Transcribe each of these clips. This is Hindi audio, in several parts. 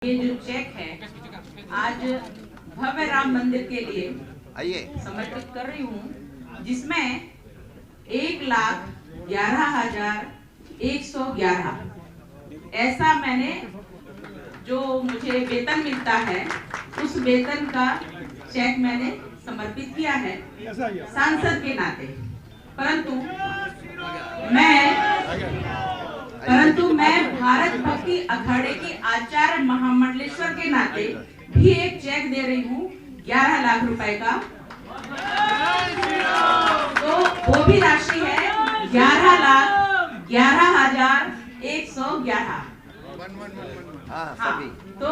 ये जो चेक है आज भव्य राम मंदिर के लिए समर्पित कर रही हूँ, जिसमें 1,11,111 ऐसा मैंने जो मुझे वेतन मिलता है उस वेतन का चेक मैंने समर्पित किया है सांसद के नाते। परंतु मैं भारत भक्ति अखाड़े की आचार्य महामंडलेश्वर के नाते भी एक चेक दे रही हूँ 11 लाख रुपए का। तो वो भी राशि है 11,11,111। हाँ, तो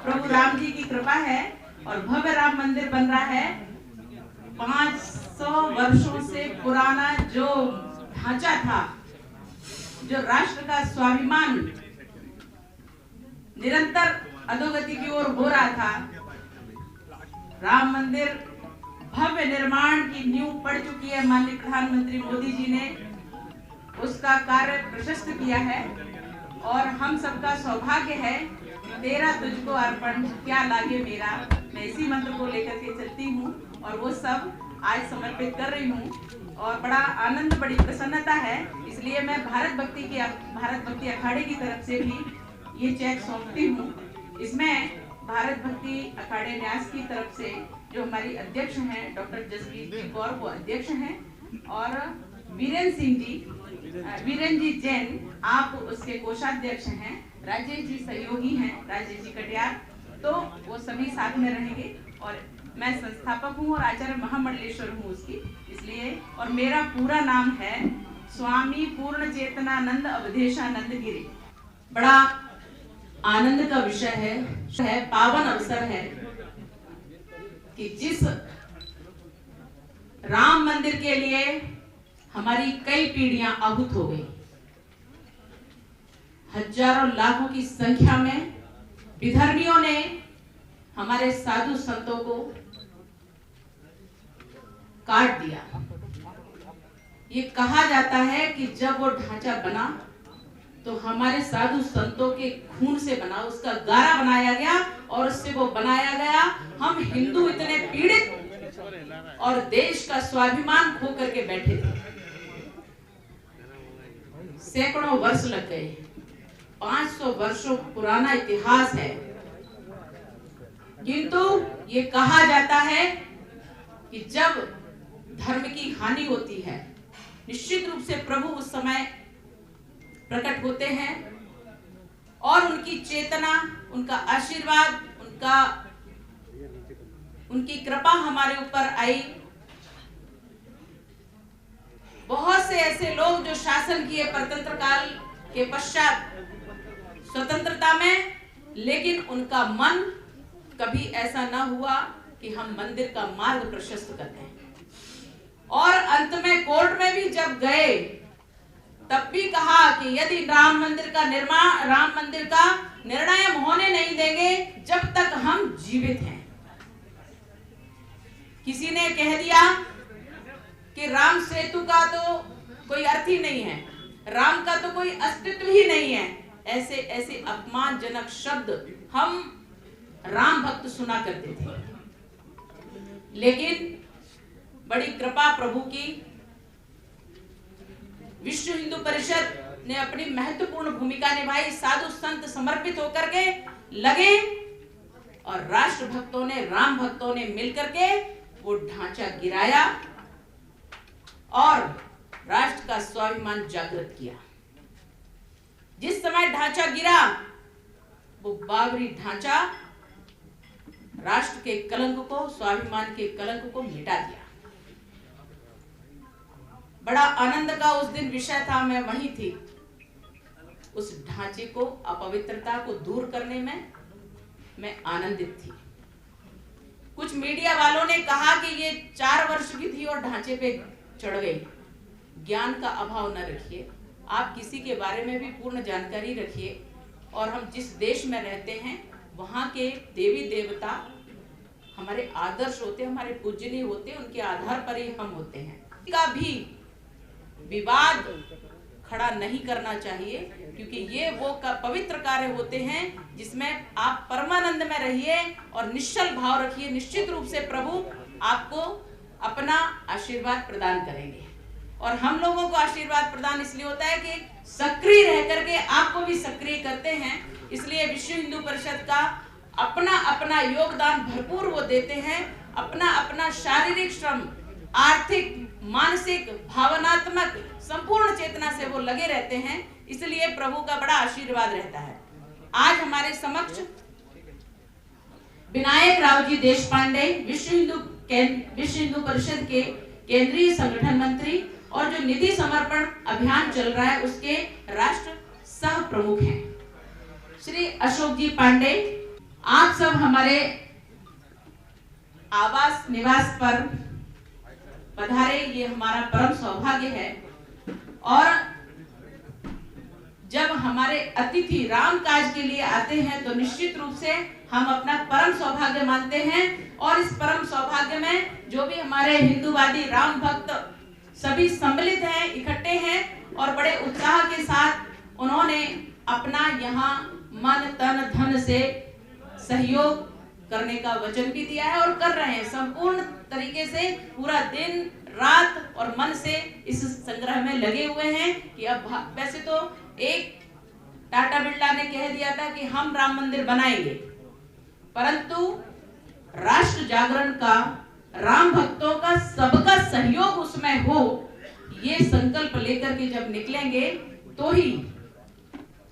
प्रभु राम जी की कृपा है और भव्य राम मंदिर बन रहा है। 500 वर्षों से पुराना जो ढांचा था, जो राष्ट्र का स्वाभिमान निरंतर अधोगति की ओर हो रहा था, राम मंदिर भव्य निर्माण की नींव पड़ चुकी है। माननीय प्रधानमंत्री मोदी जी ने उसका कार्य प्रशस्त किया है और हम सबका सौभाग्य है। तेरा तुझको अर्पण क्या लागे मेरा, मैं इसी मंत्र को लेकर के चलती हूँ और वो सब आज समर्पित कर रही हूँ और बड़ा आनंद, बड़ी प्रसन्नता है। इसलिए मैं भारत भक्ति अखाड़े की तरफ से भी ये चेक सौंपती हूँ। इसमें भारत भक्ति अखाड़े न्यास की तरफ से जो हमारी अध्यक्ष हैं डॉक्टर जसवीर जी गौर, वो अध्यक्ष हैं, और वीरेन जी जैन आप उसके कोषाध्यक्ष हैं, राजेश जी सहयोगी हैं, राजेश जी कटियार, तो वो सभी साथ में रहेंगे। और मैं संस्थापक हूँ और आचार्य महामंडलेश्वर हूँ उसकी, इसलिए। और मेरा पूरा नाम है स्वामी पूर्ण चेतनानंद अवधेशानंद गिरी। बड़ा आनंद का विषय है, पावन अवसर है कि जिस राम मंदिर के लिए हमारी कई पीढ़ियां आहूत हो गई, हजारों लाखों की संख्या में विधर्मियों ने हमारे साधु संतों को काट दिया। ये कहा जाता है कि जब वो ढांचा बना तो हमारे साधु संतों के खून से बना, उसका गारा बनाया गया और उससे वो बनाया गया। हम हिंदू इतने पीड़ित और देश का स्वाभिमान खो करके बैठे थे। सैकड़ों वर्ष लग गए, 500 वर्षों पुराना इतिहास है, किंतु ये कहा जाता है कि जब धर्म की हानि होती है, निश्चित रूप से प्रभु उस समय प्रकट होते हैं और उनकी चेतना, उनका आशीर्वाद, उनकी कृपा हमारे ऊपर आई। बहुत से ऐसे लोग जो शासन किए परतंत्र काल के पश्चात स्वतंत्रता में, लेकिन उनका मन कभी ऐसा ना हुआ कि हम मंदिर का मार्ग प्रशस्त करते हैं। और अंत में कोर्ट में भी जब गए तब भी कहा कि यदि राम मंदिर का निर्णय होने नहीं देंगे जब तक हम जीवित हैं। किसी ने कह दिया कि राम सेतु का तो कोई अर्थ ही नहीं है, राम का तो कोई अस्तित्व ही नहीं है। ऐसे ऐसे अपमानजनक शब्द हम राम भक्त सुना करते थे, लेकिन बड़ी कृपा प्रभु की, विश्व हिंदू परिषद ने अपनी महत्वपूर्ण भूमिका निभाई। साधु संत समर्पित होकर के लगे और राष्ट्र भक्तों ने, राम भक्तों ने मिलकर के वो ढांचा गिराया और राष्ट्र का स्वाभिमान जागृत किया। जिस समय ढांचा गिरा, वो बाबरी ढांचा राष्ट्र के कलंक को, स्वाभिमान के कलंक को मिटा दिया। बड़ा आनंद का उस दिन विषय था, मैं वहीं थी। उस ढांचे को, अपवित्रता को दूर करने में मैं आनंदित थी। कुछ मीडिया वालों ने कहा कि ये 4 वर्ष की थी और ढांचे पे चढ़ गई। ज्ञान का अभाव न रखिए, आप किसी के बारे में भी पूर्ण जानकारी रखिए। और हम जिस देश में रहते हैं वहां के देवी देवता हमारे आदर्श होते, हमारे पूजनीय होते, उनके आधार पर ही हम होते हैं। का भी विवाद खड़ा नहीं करना चाहिए, क्योंकि ये वो पवित्र कार्य होते हैं जिसमें आप परमानंद में रहिए और निश्चल भाव रखिए। निश्चित रूप से प्रभु आपको अपना आशीर्वाद प्रदान करेंगे। और हम लोगों को आशीर्वाद प्रदान इसलिए होता है कि सक्रिय रह करके आपको भी सक्रिय करते हैं। इसलिए विश्व हिंदू परिषद का अपना अपना योगदान भरपूर वो देते हैं, अपना अपना शारीरिक श्रम, आर्थिक, मानसिक, भावनात्मक संपूर्ण चेतना से वो लगे रहते हैं। इसलिए प्रभु का बड़ा आशीर्वाद रहता है। आज हमारे समक्ष विनायक राव जी देशपांडे, विश्व हिंदू परिषद के केंद्रीय संगठन मंत्री और जो निधि समर्पण अभियान चल रहा है उसके राष्ट्र सह प्रमुख हैं। श्री अशोक जी पांडे, आप सब हमारे आवास निवास पर पधारे, ये हमारा परम सौभाग्य है। और जब हमारे अतिथि राम काज के लिए आते हैं तो निश्चित रूप से हम अपना परम सौभाग्य मानते हैं। और इस परम सौभाग्य में जो भी हमारे हिंदूवादी राम भक्त सभी सम्मिलित हैं, इकट्ठे हैं और बड़े उत्साह के साथ उन्होंने अपना यहाँ मन तन धन से सहयोग करने का वचन भी दिया है और कर रहे हैं। संपूर्ण तरीके से पूरा दिन रात और मन से इस संग्रह में लगे हुए हैं कि अब वैसे तो एक टाटा बिरला ने कह दिया था कि हम राम मंदिर बनाएंगे, परंतु राष्ट्र जागरण का, राम भक्तों का, सबका सहयोग उसमें हो, ये संकल्प लेकर के जब निकलेंगे तो ही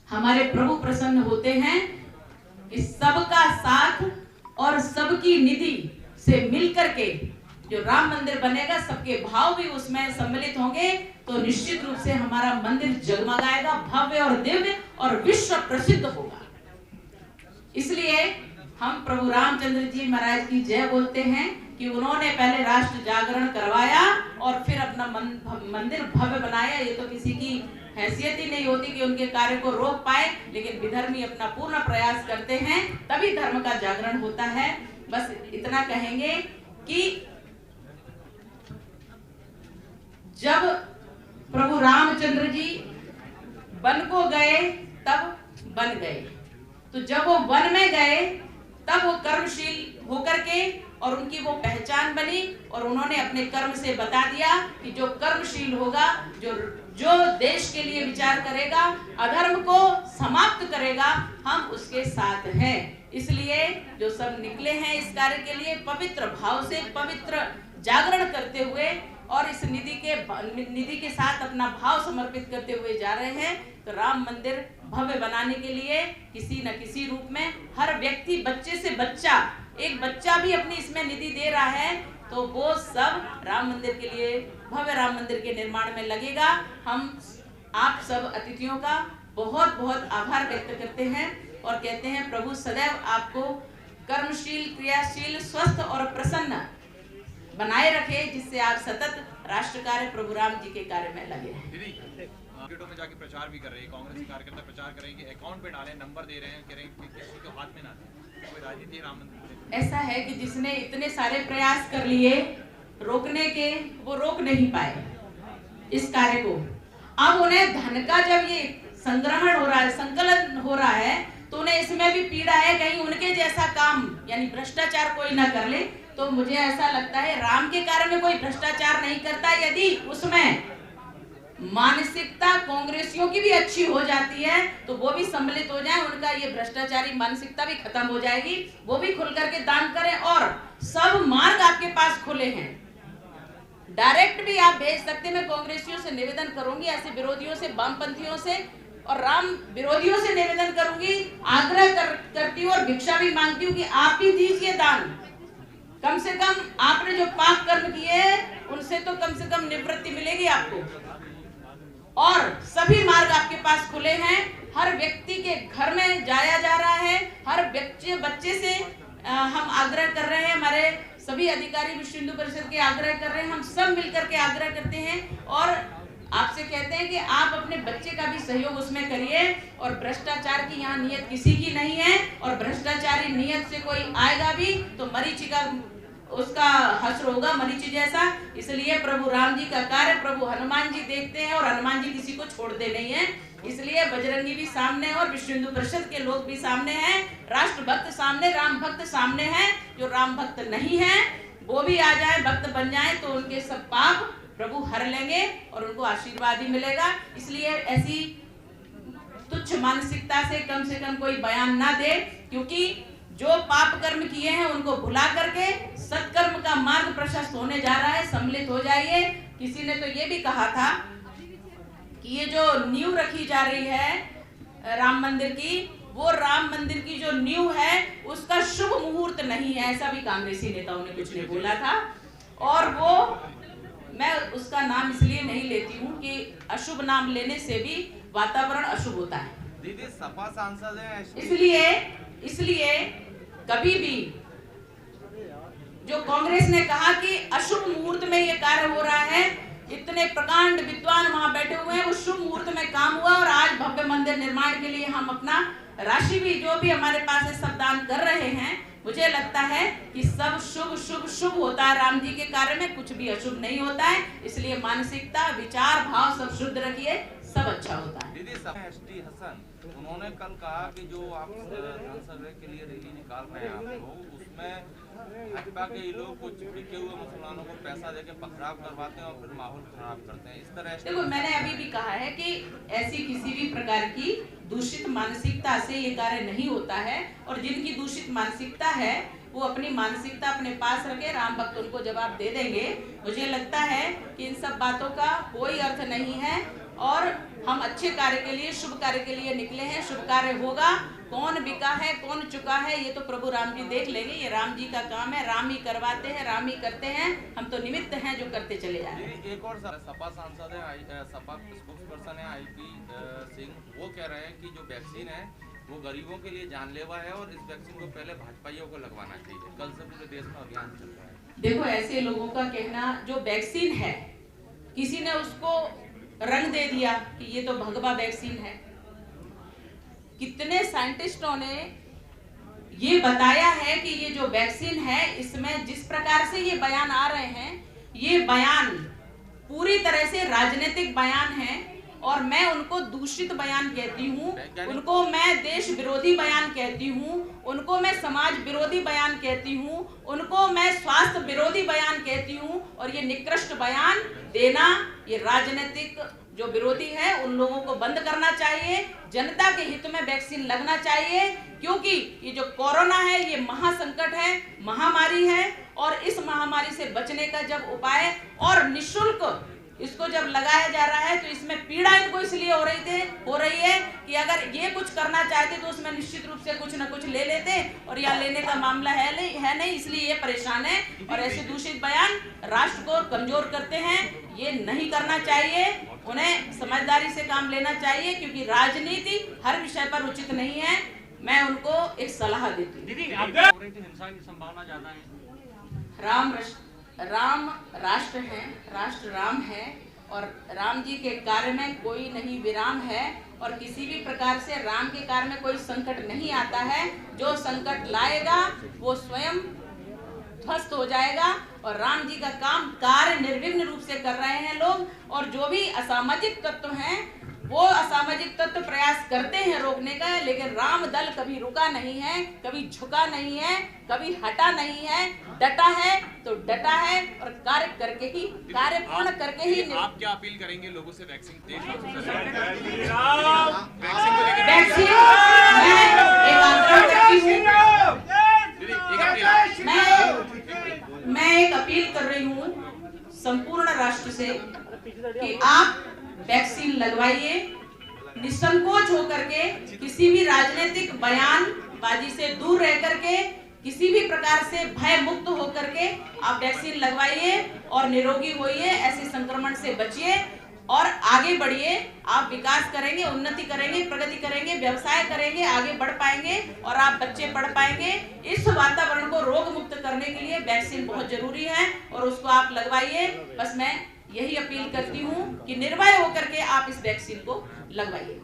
हमारे प्रभु प्रसन्न होते हैं कि सबका साथ और सबकी निधि से मिलकर के जो राम मंदिर बनेगा, सबके भाव भी उसमें सम्मिलित होंगे तो निश्चित रूप से हमारा मंदिर जगमगाएगा, भव्य और दिव्य और विश्व प्रसिद्ध होगा। इसलिए हम प्रभु रामचंद्र जी महाराज की जय बोलते हैं कि उन्होंने पहले राष्ट्र जागरण करवाया और फिर अपना मंदिर भव्य बनाया। ये तो किसी की हैसियत ही नहीं होती कि उनके कार्य को रोक पाए, लेकिन विधर्मी अपना पूर्ण प्रयास करते हैं, तभी धर्म का जागरण होता है। बस इतना कहेंगे कि जब प्रभु रामचंद्र जी वन को गए तब बन गए, तो जब वो वन में गए तब वो कर्मशील होकर के और उनकी वो पहचान बनी और उन्होंने अपने कर्म से बता दिया कि जो कर्मशील होगा, जो देश के लिए विचार करेगा, अधर्म को समाप्त करेगा, हम उसके साथ हैं। इसलिए जो सब निकले हैं इस कार्य के लिए पवित्र भाव से, पवित्र जागरण करते हुए और इस निधि के साथ अपना भाव समर्पित करते हुए जा रहे हैं, तो राम मंदिर भव्य बनाने के लिए किसी न किसी रूप में हर व्यक्ति, बच्चे से बच्चा, एक बच्चा भी अपनी इसमें निधि दे रहा है, तो वो सब राम मंदिर के लिए, भव्य राम मंदिर के निर्माण में लगेगा। हम आप सब अतिथियों का बहुत बहुत आभार व्यक्त करते हैं और कहते हैं प्रभु सदैव आपको कर्मशील, क्रियाशील, स्वस्थ और प्रसन्न बनाए रखे, जिससे आप सतत राष्ट्र कार्य, प्रभु राम जी के कार्य में लगे रहें। मार्केटों में जाके प्रचार भी कर रहे हैं, कांग्रेस कार्यकर्ता प्रचार कर रहे हैं कि अकाउंट पे डालें, नंबर दे रहे हैं, कह रहे हैं कि किसी को हाथ में ना दें। कोई राजनीति है राम मंदिर? ऐसा है कि जिसने इतने सारे प्रयास कर लिए रोकने के, वो रोक नहीं पाए इस कार्य को। अब उन्हें धन का जब ये संग्रहण हो रहा है, संकलन हो रहा है, तो उन्हें इसमें भी पीड़ा है कहीं उनके जैसा काम यानी भ्रष्टाचार कोई ना कर ले। तो मुझे ऐसा लगता है राम के कार्य में कोई भ्रष्टाचार नहीं करता, यदि उसमें मानसिकता कांग्रेसियों की भी अच्छी हो जाती है तो वो भी सम्मिलित हो जाए, उनका ये भ्रष्टाचारी मानसिकता भी खत्म हो जाएगी, वो भी खुल करके दान करें। और सब मार्ग आपके पास खुले हैं, डायरेक्ट भी आप भेज सकते हैं। मैं कांग्रेसियों से निवेदन करूंगी, ऐसे विरोधियों से, वामपंथियों से और राम विरोधियों से निवेदन करूंगी, आग्रह करती हूँ और भिक्षा भी मांगती हूँ कि आप भी दीजिए दान। कम से कम आपने जो पाप कर्म किए उनसे तो कम से कम निवृत्ति मिलेगी आपको। और सभी मार्ग आपके पास खुले हैं, हर व्यक्ति के घर में जाया जा रहा है, हर बच्चे से हम आग्रह कर रहे हैं, हमारे सभी अधिकारी विश्व हिंदू परिषद के आग्रह कर रहे हैं, हम सब मिलकर के आग्रह करते हैं और आपसे कहते हैं कि आप अपने बच्चे का भी सहयोग उसमें करिए। और भ्रष्टाचार की यहाँ नियत किसी की नहीं है और भ्रष्टाचारी नियत से कोई आएगा भी तो मरीचिका उसका हश्र होगा मरीचि जैसा। इसलिए प्रभु राम जी का कार्य प्रभु हनुमान जी देखते हैं और हनुमान जी किसी को छोड़ते नहीं है। इसलिए बजरंगी भी सामने है और विश्व हिंदू परिषद के लोग भी सामने हैं, राष्ट्र भक्त सामने, राम भक्त सामने हैं। जो राम भक्त नहीं है वो भी आ जाए, भक्त बन जाए तो उनके सब पाप प्रभु हर लेंगे और उनको आशीर्वाद ही मिलेगा। इसलिए ऐसी तुच्छ मानसिकता से कम कोई बयान ना दे, क्योंकि जो पाप कर्म किए हैं उनको भुला करके सत्कर्म का मार्ग प्रशस्त होने जा रहा है। सम्मिलित हो जाइए। किसी ने तो ये भी कहा था कि ये जो नींव रखी जा रही है राम मंदिर की, वो राम मंदिर की जो नींव है उसका शुभ मुहूर्त नहीं है, ऐसा भी कांग्रेसी नेताओं ने कुछ ने बोला था। और वो मैं उसका नाम इसलिए नहीं लेती हूँ कि अशुभ नाम लेने से भी वातावरण अशुभ होता है। दीदी सपा सांसद हैं, इसलिए कभी भी जो कांग्रेस ने कहा कि अशुभ मुहूर्त में ये कार्य हो रहा है, इतने प्रकांड विद्वान वहां बैठे हुए हैं, वो शुभ मुहूर्त में काम हुआ और आज भव्य मंदिर निर्माण के लिए हम अपना राशि भी जो भी हमारे पास है सब दान कर रहे हैं। मुझे लगता है कि सब शुभ शुभ शुभ होता है राम जी के कार्य में, कुछ भी अशुभ नहीं होता है। इसलिए मानसिकता, विचार, भाव सब शुद्ध रखिए, सब अच्छा होता है। दीदी एसटी हसन उन्होंने कल कहा कि जो आप धन सर्वे के लिए रैली निकाल रहे हैं आप लोग, उसमें भाजपा के लोग कुछ बिके हुए मुसलमानों को पैसा देके पथराव करवाते हैं और फिर माहौल खराब करते हैं। इस तरह देखो, मैंने अभी भी कहा है कि ऐसी किसी भी प्रकार की दूषित मानसिकता से ये कार्य नहीं होता है। और जिनकी दूषित मानसिकता है वो अपनी मानसिकता अपने पास रखे, राम भक्त उनको जवाब दे देंगे। मुझे लगता है कि इन सब बातों का कोई अर्थ नहीं है और हम अच्छे कार्य के लिए, शुभ कार्य के लिए निकले हैं। शुभ कार्य होगा, कौन बिका है कौन चुका है ये तो प्रभु राम जी देख लेंगे। ये राम जी का काम है, राम ही करवाते हैं, राम ही करते हैं, हम तो निमित्त हैं जो करते चले जाए। एक और सपा सांसद है, सपा स्पोक्स पर्सन है आईपी सिंह, वो कह रहे हैं कि जो वैक्सीन है वो गरीबों के लिए जानलेवा है और इस वैक्सीन को पहले भाजपाइयों को लगवाना चाहिए। कल से पूरे देश में अभियान चल रहा है। देखो, ऐसे लोगों का कहना, जो वैक्सीन है किसी ने उसको रंग दे दिया कि ये तो भगवा वैक्सीन है। कितने साइंटिस्टों ने ये बताया है कि ये जो वैक्सीन है इसमें जिस प्रकार से ये बयान आ रहे हैं, ये बयान पूरी तरह से राजनीतिक बयान है और मैं उनको दूषित बयान कहती हूँ, उनको मैं देश विरोधी बयान कहती हूँ, उनको मैं समाज विरोधी बयान कहती हूँ, उनको मैं स्वास्थ्य विरोधी बयान कहती हूँ। और ये निकृष्ट बयान देना, ये राजनीतिक जो विरोधी है उन लोगों को बंद करना चाहिए। जनता के हित में वैक्सीन लगना चाहिए, क्योंकि ये जो कोरोना है ये महासंकट है, महामारी है। और इस महामारी से बचने का जब उपाय और निःशुल्क इसको जब लगाया जा रहा है तो इसमें पीड़ा इनको इसलिए हो रही है कि अगर ये कुछ करना चाहते तो उसमें निश्चित रूप से कुछ न कुछ ले लेते और या लेने का मामला है नहीं, इसलिए ये परेशान है। और ऐसे दूषित बयान राष्ट्र को कमजोर करते हैं, ये नहीं करना चाहिए। उन्हें समझदारी से काम लेना चाहिए, क्योंकि राजनीति हर विषय पर उचित नहीं है। मैं उनको एक सलाह देती हूँ। हिंसा की संभावना ज्यादा है। राम राष्ट्र है, राष्ट्र राम है और राम जी के कार्य में कोई नहीं विराम है और किसी भी प्रकार से राम के कार्य में कोई संकट नहीं आता है। जो संकट लाएगा वो स्वयं ध्वस्त हो जाएगा और राम जी का काम कार्य निर्विघ्न रूप से कर रहे हैं लोग। और जो भी असामाजिक तत्व हैं वो असामाजिक तत्व प्रयास करते हैं रोकने का, लेकिन राम दल कभी रुका नहीं है, कभी झुका नहीं है, कभी हटा नहीं है, डटा है तो डटा है और कार्य करके ही, कार्य पूर्ण करके ही। आप क्या अपील करेंगे लोगों से वैक्सीन को लेकर? मैं एक अपील कर रही हूँ संपूर्ण राष्ट्र से कि आप वैक्सीन लगवाइए, निसंकोच होकर के, किसी भी राजनीतिक बयानबाजी से दूर रह करके, किसी भी प्रकार से भय मुक्त होकर के आप वैक्सीन लगवाइए और निरोगी होइए, ऐसे संक्रमण से बचिए और आगे बढ़िए। आप विकास करेंगे, उन्नति करेंगे, प्रगति करेंगे, व्यवसाय करेंगे, आगे बढ़ पाएंगे और आप बच्चे पढ़ पाएंगे। इस वातावरण को रोग मुक्त करने के लिए वैक्सीन बहुत जरूरी है और उसको आप लगवाइए। बस मैं यही अपील करती हूँ कि निर्भय होकर के आप इस वैक्सीन को लगवाइए।